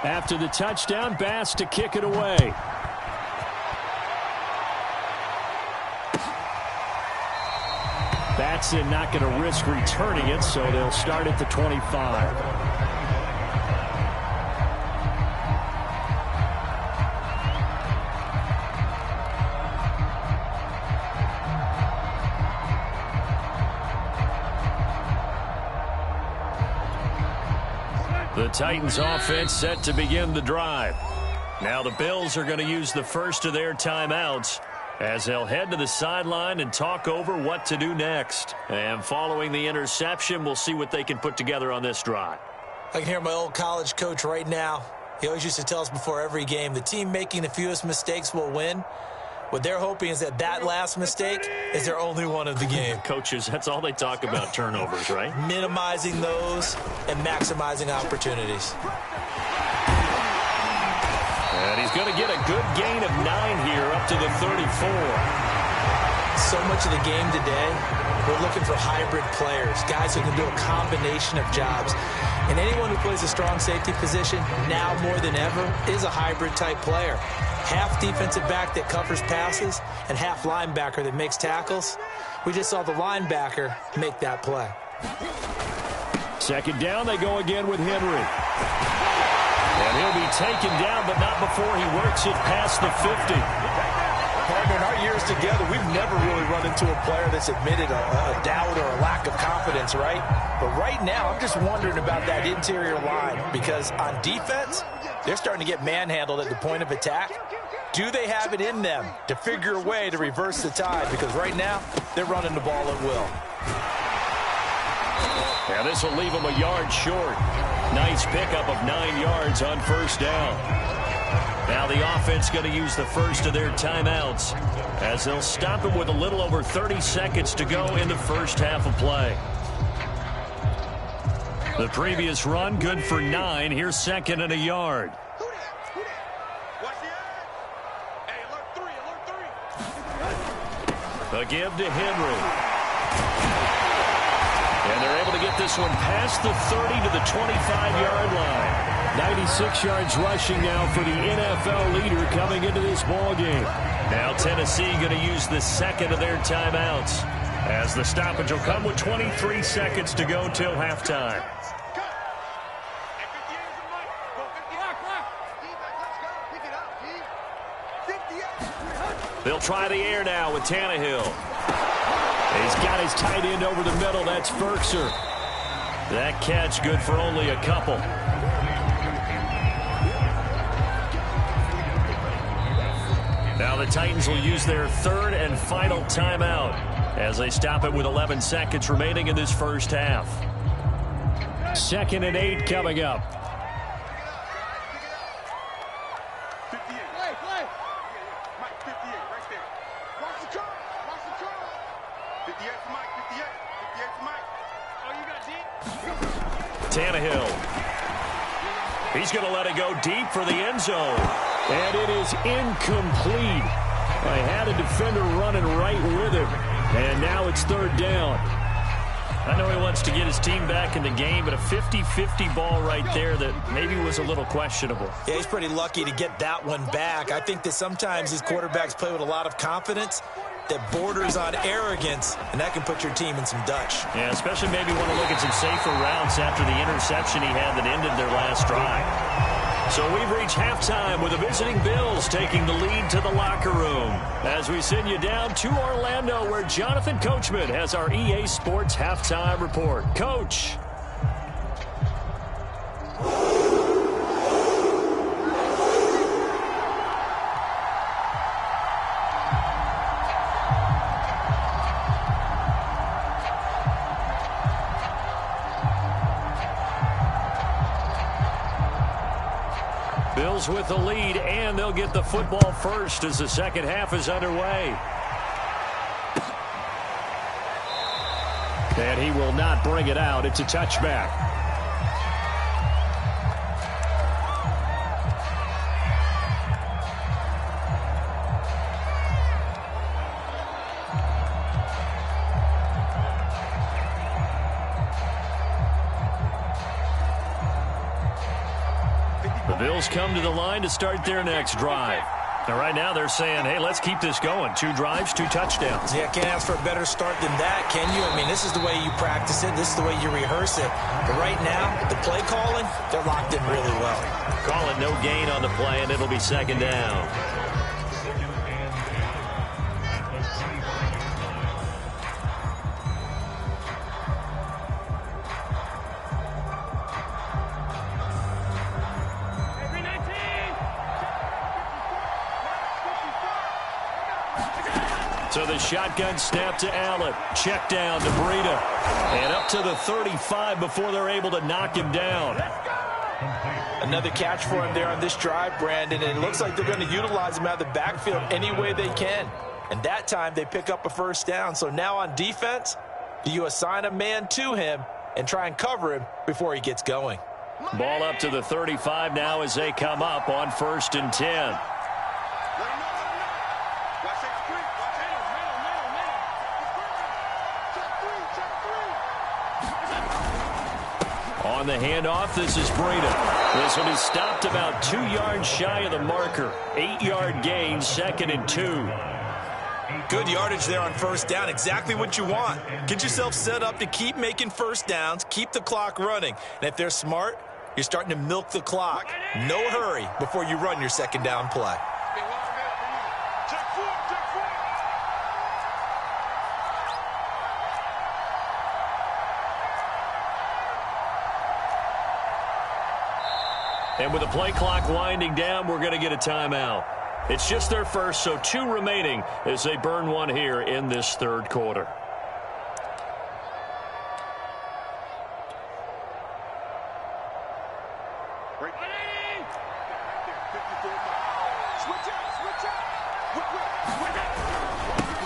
After the touchdown, Bass to kick it away. Batson not going to risk returning it, so they'll start at the 25. The Titans offense set to begin the drive. Now the Bills are going to use the first of their timeouts as they'll head to the sideline and talk over what to do next. And following the interception, we'll see what they can put together on this drive. I can hear my old college coach right now. He always used to tell us before every game, the team making the fewest mistakes will win. What they're hoping is that last mistake is their only one of the game. Coaches, that's all they talk about, turnovers, right? Minimizing those and maximizing opportunities. And he's going to get a good gain of 9 here up to the 34. So much of the game today, we're looking for hybrid players, guys who can do a combination of jobs. And anyone who plays a strong safety position, now more than ever, is a hybrid-type player. Half defensive back that covers passes and half linebacker that makes tackles. We just saw the linebacker make that play. Second down, they go again with Henry. And he'll be taken down, but not before he works it past the 50. Partner, in our years together, we've never really run into a player that's admitted a doubt or a lack of confidence, right? But right now, I'm just wondering about that interior line because on defense, they're starting to get manhandled at the point of attack. Do they have it in them to figure a way to reverse the tide? Because right now, they're running the ball at will. Yeah, this will leave them a yard short. Nice pickup of 9 yards on first down. Now the offense going to use the first of their timeouts as they'll stop him with a little over 30 seconds to go in the first half of play. The previous run good for 9. Here's second and a yard. A give to Henry. And they're able to get this one past the 30 to the 25-yard line. 96 yards rushing now for the NFL leader coming into this ball game. Now Tennessee going to use the second of their timeouts as the stoppage will come with 23 seconds to go till halftime. They'll try the air now with Tannehill. He's got his tight end over the middle. That's Ferkser. That catch good for only a couple. Now the Titans will use their third and final timeout as they stop it with 11 seconds remaining in this first half. 2nd and 8 coming up. Tannehill. He's going to let it go deep for the end zone. And it is incomplete. They had a defender running right with him. And now it's third down. I know he wants to get his team back in the game, but a 50-50 ball right there that maybe was a little questionable. Yeah, he's pretty lucky to get that one back. I think that sometimes these quarterbacks play with a lot of confidence that borders on arrogance, and that can put your team in some Dutch. Yeah, especially maybe want to look at some safer routes after the interception he had that ended their last drive. So we've reached halftime with the visiting Bills taking the lead to the locker room as we send you down to Orlando where Jonathan Coachman has our EA Sports halftime report. Coach. Bills with the lead, and they'll get the football first as the second half is underway. And he will not bring it out. It's a touchback. The Bills come to the line to start their next drive. And right now they're saying, hey, let's keep this going. 2 drives, 2 touchdowns. Yeah, can't ask for a better start than that, can you? I mean, this is the way you practice it. This is the way you rehearse it. But right now, the play calling, they're locked in really well. Calling no gain on the play, and it'll be second down. So the shotgun snap to Allen. Check down to Breida. And up to the 35 before they're able to knock him down. Another catch for him there on this drive, Brandon. And it looks like they're going to utilize him out of the backfield any way they can. And that time they pick up a first down. So now on defense, you assign a man to him and try and cover him before he gets going. Ball up to the 35 now as they come up on 1st and 10. On the handoff, this is Breida. This will be stopped about 2 yards shy of the marker. 8-yard gain, 2nd and 2. Good yardage there on first down. Exactly what you want. Get yourself set up to keep making first downs, keep the clock running. And if they're smart, you're starting to milk the clock. No hurry before you run your second down play. And with the play clock winding down, we're going to get a timeout. It's just their first, so 2 remaining as they burn one here in this 3rd quarter.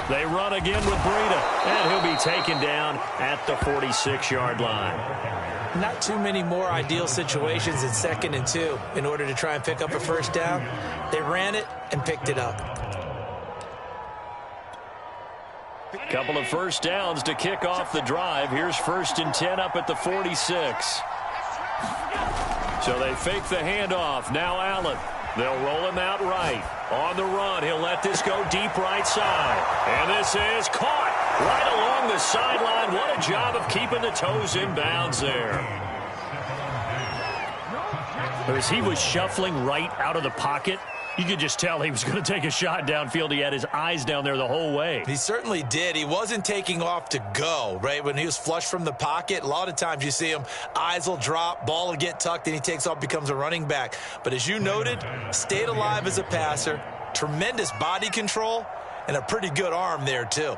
They run again with Breida, and he'll be taken down at the 46-yard line. Not too many more ideal situations in 2nd and 2 in order to try and pick up a first down. They ran it and picked it up. Couple of first downs to kick off the drive. Here's 1st and 10 up at the 46. So they fake the handoff. Now Allen. They'll roll him out right. On the run, he'll let this go deep right side. And this is caught right along the sideline. What a job of keeping the toes in bounds there. As he was shuffling right out of the pocket, you could just tell he was going to take a shot downfield. He had his eyes down there the whole way. He certainly did. He wasn't taking off to go, right? When he was flush from the pocket, a lot of times you see him, eyes will drop, ball will get tucked, and he takes off, becomes a running back. But as you noted, stayed alive as a passer, tremendous body control, and a pretty good arm there, too.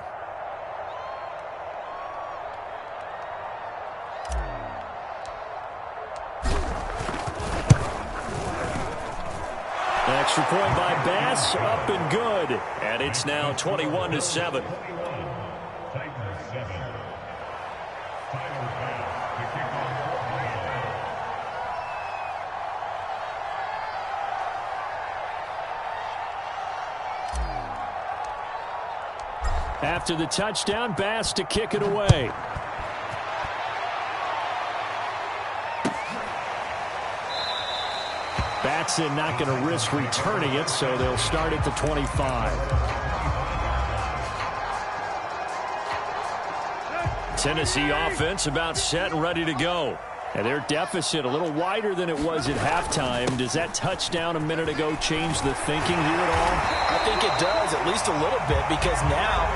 Extra point by Bass, up and good. And it's now 21-7. After the touchdown, Bass to kick it away. Batson not going to risk returning it, so they'll start at the 25. Tennessee offense about set and ready to go. And their deficit a little wider than it was at halftime. Does that touchdown a minute ago change the thinking here at all? I think it does, at least a little bit, because now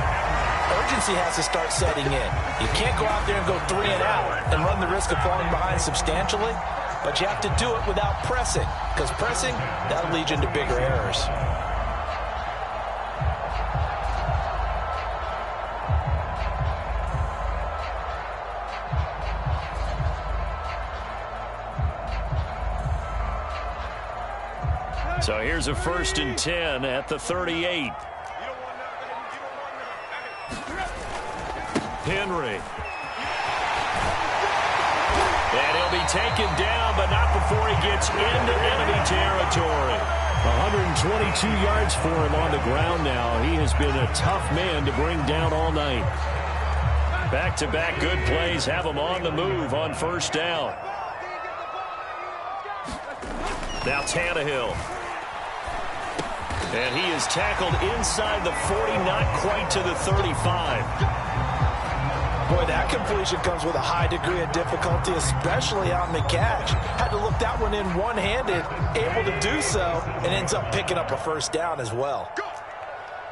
urgency has to start setting in. You can't go out there and go 3 and out and run the risk of falling behind substantially. But you have to do it without pressing, because pressing, that'll lead you into bigger errors. So here's a 1st and 10 at the 38. Henry. And he'll be taken down, but not before he gets into enemy territory. 122 yards for him on the ground now. He has been a tough man to bring down all night. Back-to-back good plays have him on the move on 1st down. Now Tannehill. And he is tackled inside the 40, not quite to the 35. Boy, that completion comes with a high degree of difficulty, especially on the catch. Had to look that one in one-handed, able to do so, and ends up picking up a first down as well. Go!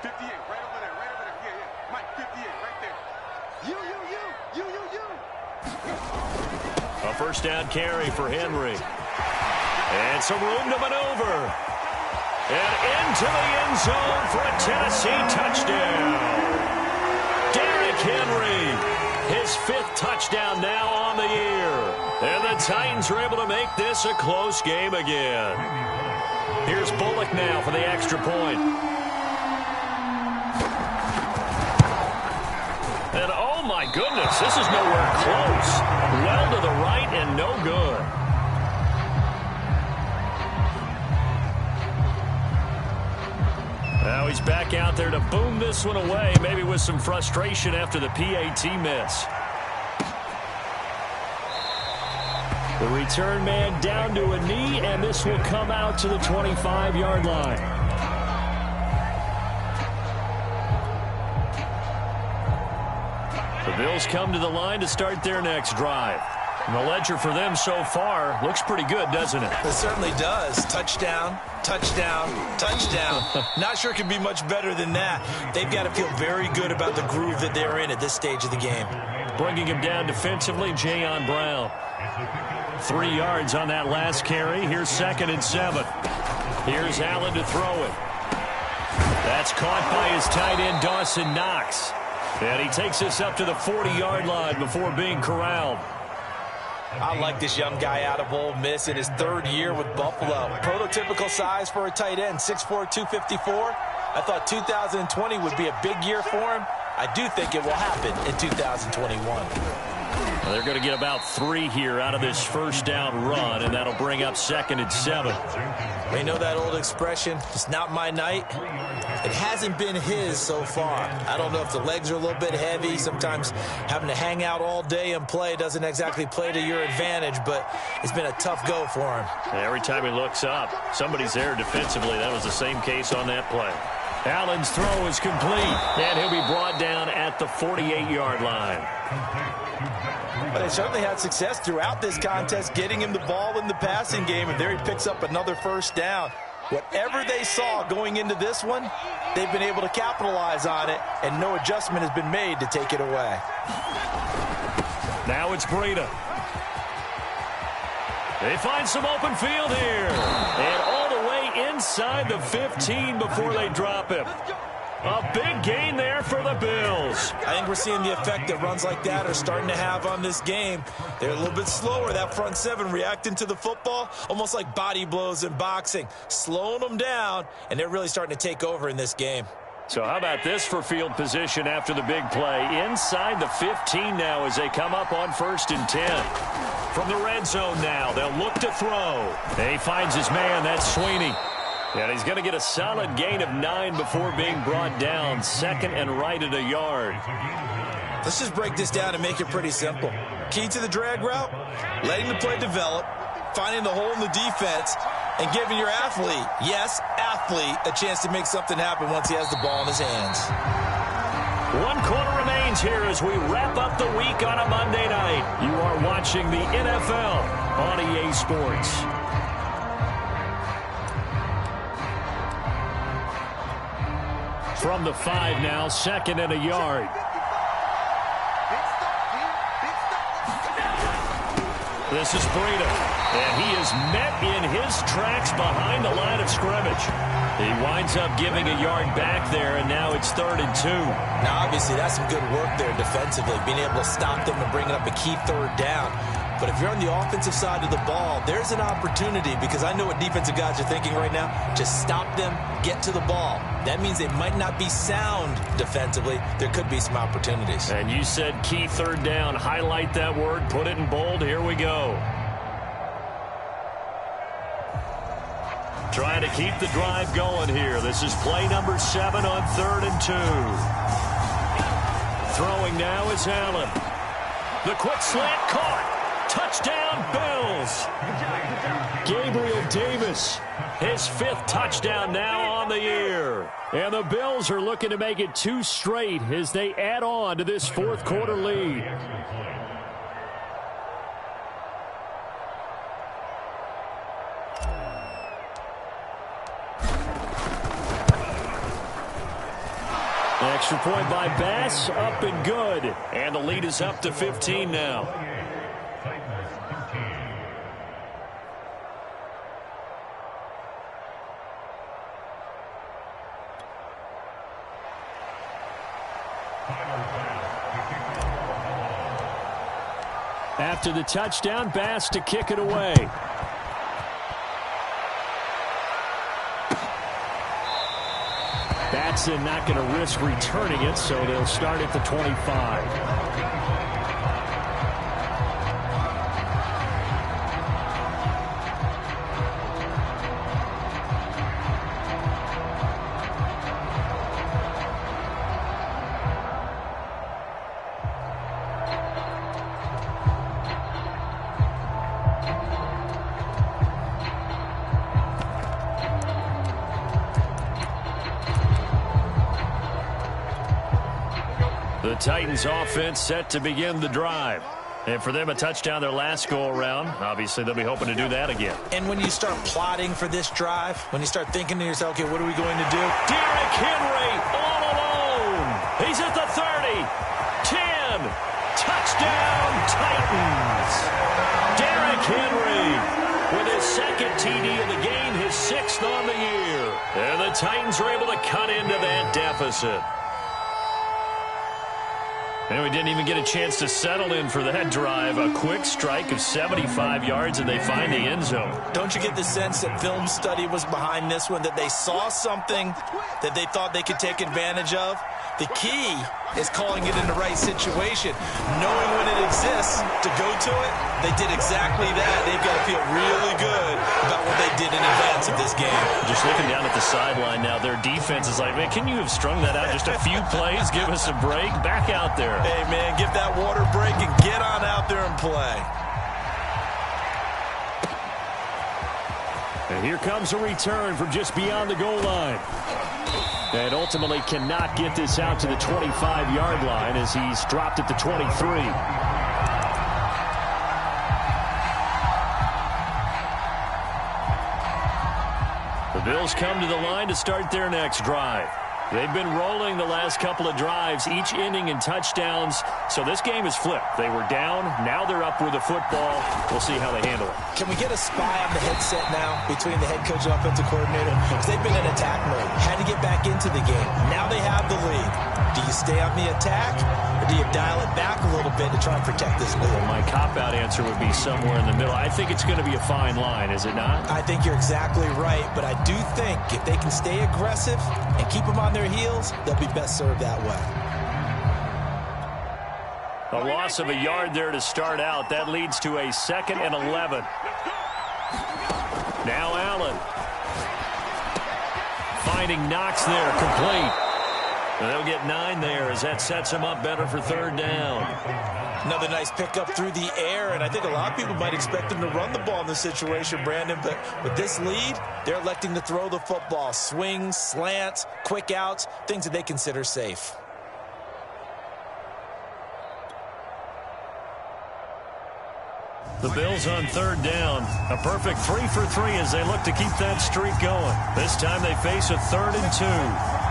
58, right over there, right over there. Yeah. Mike, 58, right there. You. A first down carry for Henry. And some room to maneuver. And into the end zone for a Tennessee touchdown. Derrick Henry, his 5th touchdown now on the year. And the Titans are able to make this a close game again. Here's Bullock now for the extra point. And oh my goodness, this is nowhere close. Well to the right and no good. Now he's back out there to boom this one away, maybe with some frustration after the PAT miss. The return man down to a knee, and this will come out to the 25-yard line. The Bills come to the line to start their next drive. And the ledger for them so far looks pretty good, doesn't it? It certainly does. Touchdown, touchdown, touchdown. Not sure it could be much better than that. They've got to feel very good about the groove that they're in at this stage of the game. Bringing him down defensively, Jayon Brown. 3 yards on that last carry. Here's 2nd and 7. Here's Allen to throw it. That's caught by his tight end, Dawson Knox. And he takes us up to the 40-yard line before being corralled. I like this young guy out of Ole Miss in his 3rd year with Buffalo. Prototypical size for a tight end, 6'4", 254. I thought 2020 would be a big year for him. I do think it will happen in 2021. Well, they're going to get about 3 here out of this first down run, and that'll bring up 2nd and 7. We know that old expression, it's not my night. It hasn't been his so far. I don't know if the legs are a little bit heavy. Sometimes having to hang out all day and play doesn't exactly play to your advantage, but it's been a tough go for him. Every time he looks up, somebody's there defensively. That was the same case on that play. Allen's throw is complete, and he'll be brought down at the 48-yard line. But they certainly had success throughout this contest, getting him the ball in the passing game, and there he picks up another first down. Whatever they saw going into this one, they've been able to capitalize on it, and no adjustment has been made to take it away. Now it's Breida. They find some open field here. And all the way inside the 15 before they drop him. A big gain there for the Bills. I think we're seeing the effect that runs like that are starting to have on this game. They're a little bit slower, that front 7 reacting to the football, almost like body blows in boxing, slowing them down, and they're really starting to take over in this game. So how about this for field position after the big play? Inside the 15 now as they come up on 1st and 10. From the red zone now, they'll look to throw. He finds his man, that's Sweeney. And he's going to get a solid gain of 9 before being brought down. 2nd and right at a yard. Let's just break this down and make it pretty simple. Key to the drag route, letting the play develop, finding the hole in the defense, and giving your athlete, yes, athlete, a chance to make something happen once he has the ball in his hands. 1 quarter remains here as we wrap up the week on a Monday night. You are watching the NFL on EA Sports. From the 5 now, 2nd and a yard. This is Breida, and he is met in his tracks behind the line of scrimmage. He winds up giving a yard back there, and now it's 3rd and 2. Now, obviously, that's some good work there defensively, being able to stop them and bringing up a key 3rd down. But if you're on the offensive side of the ball, there's an opportunity, because I know what defensive guys are thinking right now. Just stop them, get to the ball. That means they might not be sound defensively. There could be some opportunities. And you said key 3rd down. Highlight that word. Put it in bold. Here we go. Trying to keep the drive going here. This is play number 7 on 3rd and 2. Throwing now is Allen. The quick slant caught. Touchdown, Bills. Gabriel Davis, his 5th touchdown now on the year. And the Bills are looking to make it 2 straight as they add on to this 4th quarter lead. Extra point by Bass, up and good. And the lead is up to 15 now. After the touchdown, Bass to kick it away. Batson not going to risk returning it, so they'll start at the 25. The Titans offense set to begin the drive. And for them, a touchdown their last go-around. Obviously, they'll be hoping to do that again. And when you start plotting for this drive, when you start thinking to yourself, okay, what are we going to do? Derrick Henry all alone. He's at the 30. 10. Touchdown, Titans. Derrick Henry with his 2nd TD of the game, his 6th on the year. And the Titans are able to cut into that deficit. And we didn't even get a chance to settle in for that drive. A quick strike of 75 yards, and they find the end zone. Don't you get the sense that film study was behind this one, that they saw something that they thought they could take advantage of? The key is calling it in the right situation, knowing when it exists to go to it. They did exactly that. They've got to feel really good about what they did in advance of this game. Just looking down at the sideline now, their defense is like, man, can you have strung that out just a few plays? Give us a break. Back out there. Hey, man, give that water break and get on out there and play. And here comes a return from just beyond the goal line. And ultimately cannot get this out to the 25-yard line as he's dropped at the 23. The Bills come to the line to start their next drive. They've been rolling the last couple of drives, each ending in touchdowns. So this game is flipped. They were down. Now they're up with the football. We'll see how they handle it. Can we get a spy on the headset now between the head coach and offensive coordinator? Because they've been in attack mode. Had to get back into the game. Now they have the lead. Do you stay on the attack, or do you dial it back a little bit to try and protect this lead? Well, my cop-out answer would be somewhere in the middle. I think it's going to be a fine line, is it not? I think you're exactly right, but I do think if they can stay aggressive and keep them on their heels, they'll be best served that way. A loss of a yard there to start out. That leads to a 2nd and 11. Now Allen. Finding Knox there, complete. And they'll get 9 there as that sets them up better for 3rd down. Another nice pickup through the air, and I think a lot of people might expect them to run the ball in this situation, Brandon, but with this lead, they're electing to throw the football. Swings, slants, quick outs, things that they consider safe. The Bills on 3rd down. A perfect 3 for 3 as they look to keep that streak going. This time they face a 3rd and 2.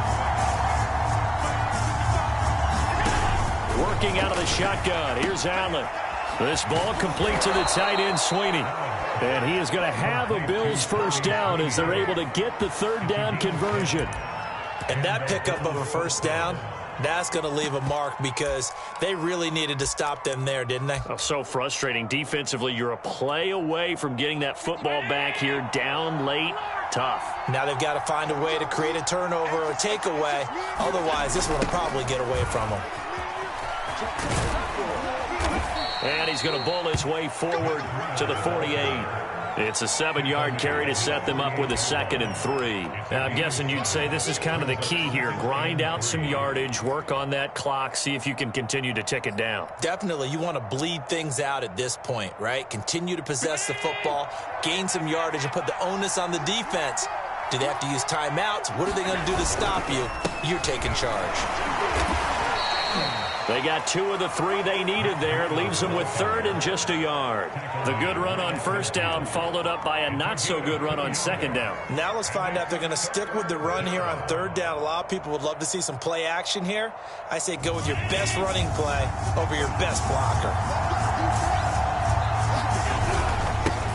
Working out of the shotgun. Here's Allen. This ball complete to the tight end, Sweeney. And he is going to have a Bills 1st down as they're able to get the 3rd down conversion. And that pickup of a 1st down, that's going to leave a mark because they really needed to stop them there, didn't they? Oh, so frustrating. Defensively, you're a play away from getting that football back here. Down late. Tough. Now they've got to find a way to create a turnover or takeaway. Otherwise, this one will probably get away from them. And he's going to bowl his way forward to the 48. It's a 7-yard carry to set them up with a 2nd and 3. Now, I'm guessing you'd say this is kind of the key here. Grind out some yardage, work on that clock, see if you can continue to tick it down. Definitely. You want to bleed things out at this point, right? Continue to possess the football, gain some yardage, and put the onus on the defense. Do they have to use timeouts? What are they going to do to stop you? You're taking charge. They got 2 of the 3 they needed there. It leaves them with 3rd and just a yard. The good run on 1st down followed up by a not-so-good run on 2nd down. Now let's find out if they're going to stick with the run here on 3rd down. A lot of people would love to see some play action here. I say go with your best running play over your best blocker.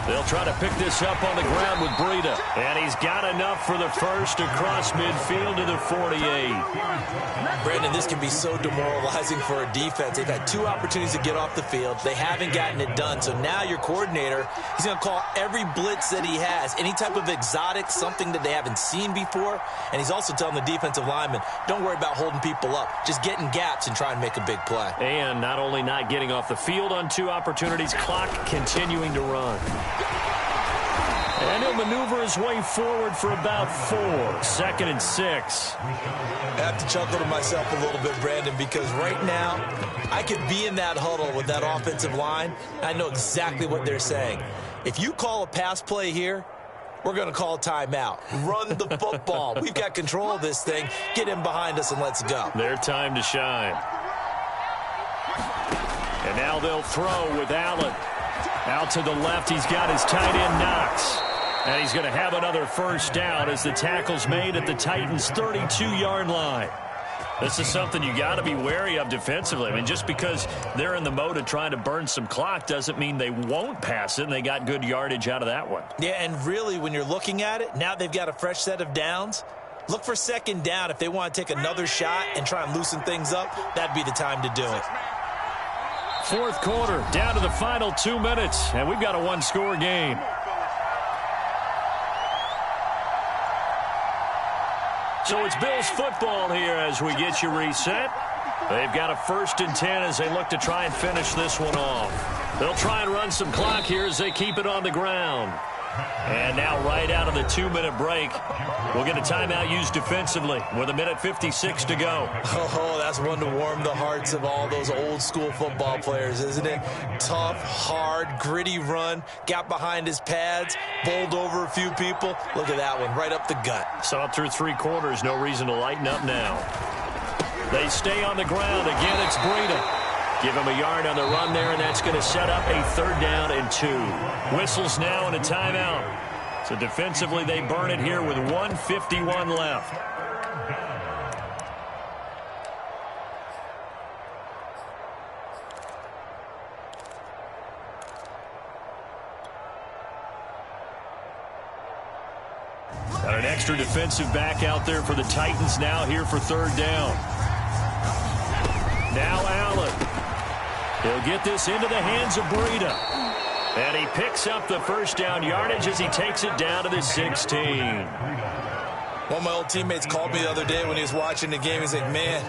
They'll try to pick this up on the ground with Breida. And he's got enough for the first across midfield to the 48. Brandon, this can be so demoralizing for a defense. They've had 2 opportunities to get off the field. They haven't gotten it done. So now your coordinator, he's going to call every blitz that he has, any type of exotic, something that they haven't seen before. And he's also telling the defensive lineman, don't worry about holding people up. Just get in gaps and try and make a big play. And not only not getting off the field on 2 opportunities, clock continuing to run. And he'll maneuver his way forward for about 4. 2nd and 6. I have to chuckle to myself a little bit, Brandon, because right now I could be in that huddle with that offensive line. I know exactly what they're saying. If you call a pass play here, we're going to call timeout. Run the football. We've got control of this thing. Get in behind us and let's go. Their time to shine. And now they'll throw with Allen. Out to the left, he's got his tight end Knox. And he's going to have another 1st down as the tackle's made at the Titans' 32-yard line. This is something you got to be wary of defensively. I mean, just because they're in the mode of trying to burn some clock doesn't mean they won't pass it, and they got good yardage out of that one. Yeah, and really, when you're looking at it, now they've got a fresh set of downs. Look for 2nd down. If they want to take another shot and try and loosen things up, that'd be the time to do it. 4th quarter, down to the final 2 minutes, and we've got a 1-score game. So it's Bills football here as we get you reset. They've got a 1st and 10 as they look to try and finish this one off. They'll try and run some clock here as they keep it on the ground. And now right out of the 2-minute break, we'll get a timeout used defensively with 1:56 to go. Oh, that's one to warm the hearts of all those old-school football players, isn't it? Tough, hard, gritty run, got behind his pads, bowled over a few people. Look at that one, right up the gut. Saw it through 3 quarters, no reason to lighten up now. They stay on the ground. Again, it's Breida. Give him a yard on the run there, and that's going to set up a 3rd down and 2. Whistles now and a timeout. So defensively, they burn it here with 1:51 left. Got an extra defensive back out there for the Titans now here for 3rd down. Now Allen. He'll get this into the hands of Breida. And he picks up the 1st down yardage as he takes it down to the 16. One of my old teammates called me the other day when he was watching the game. He's like, man,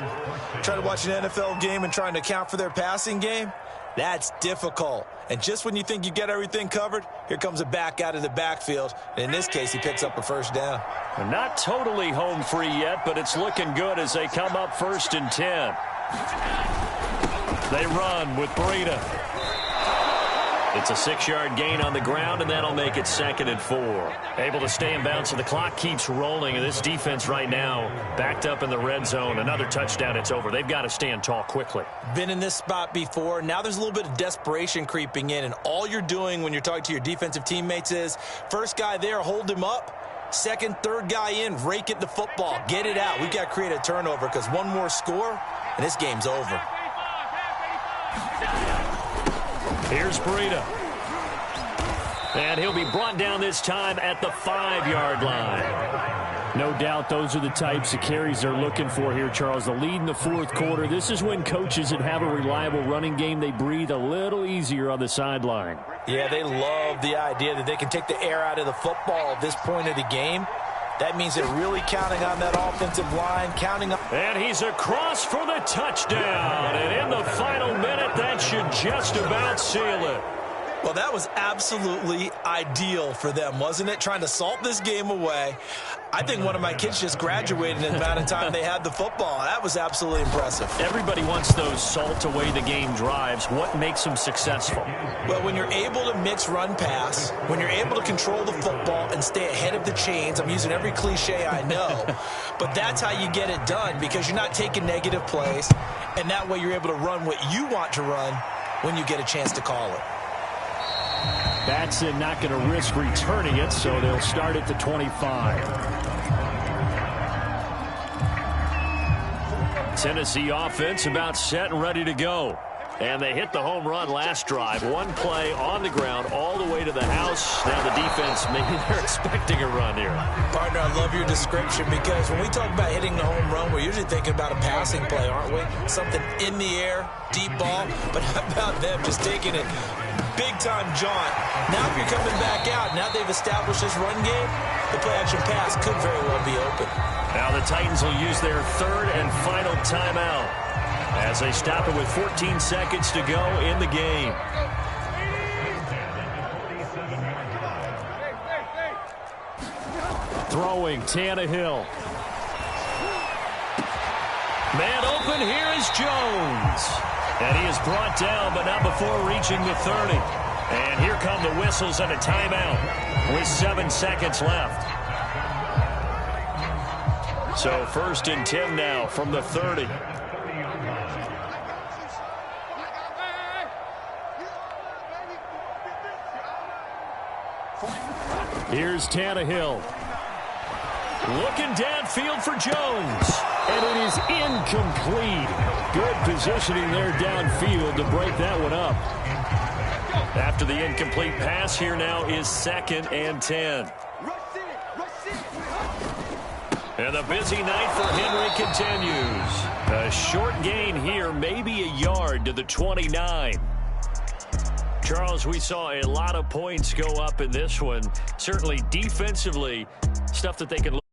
trying to watch an NFL game and trying to account for their passing game, that's difficult. And just when you think you get everything covered, here comes a back out of the backfield. And in this case, he picks up a 1st down. They're not totally home free yet, but it's looking good as they come up 1st and 10. They run with Breida. It's a 6-yard gain on the ground, and that'll make it 2nd and 4. Able to stay in bounds, so the clock keeps rolling, and this defense right now backed up in the red zone. Another touchdown, it's over. They've got to stand tall quickly. Been in this spot before. Now there's a little bit of desperation creeping in, and all you're doing when you're talking to your defensive teammates is, first guy there, hold him up. 2nd, 3rd guy in, rake at the football. Get it out. We've got to create a turnover because one more score, and this game's over. Here's Breida. And he'll be brought down this time at the 5-yard line. No doubt those are the types of carries they're looking for here, Charles. The lead in the 4th quarter. This is when coaches that have a reliable running game, they breathe a little easier on the sideline. Yeah, they love the idea that they can take the air out of the football at this point of the game. That means they're really counting on that offensive line, counting on... And he's across for the touchdown. And in the final minute, that should just about seal it. Well, that was absolutely ideal for them, wasn't it? Trying to salt this game away. I think one of my kids just graduated in the amount of time they had the football. That was absolutely impressive. Everybody wants those salt-away-the-game drives. What makes them successful? Well, when you're able to mix run-pass, when you're able to control the football and stay ahead of the chains, I'm using every cliche I know, but that's how you get it done because you're not taking negative plays, and that way you're able to run what you want to run when you get a chance to call it. Batson not going to risk returning it, so they'll start at the 25. Tennessee offense about set and ready to go. And they hit the home run last drive. One play on the ground all the way to the house. Now the defense, maybe they're expecting a run here. Partner, I love your description because when we talk about hitting the home run, we're usually thinking about a passing play, aren't we? Something in the air, deep ball. But how about them just taking it big-time jaunt? Now if you're coming back out, now they've established this run game, the play-action pass could very well be open. Now the Titans will use their third and final timeout as they stop it with 14 seconds to go in the game. Throwing, Tannehill. Man open, here is Jones. And he is brought down, but not before reaching the 30. And here come the whistles and a timeout with 7 seconds left. So 1st and 10 now from the 30. Here's Tannehill. Looking downfield for Jones. And it is incomplete. Good positioning there downfield to break that one up. After the incomplete pass, here now is 2nd and 10. And the busy night for Henry continues. A short gain here, maybe a yard to the 29. Charles, we saw a lot of points go up in this one. Certainly defensively, stuff that they can look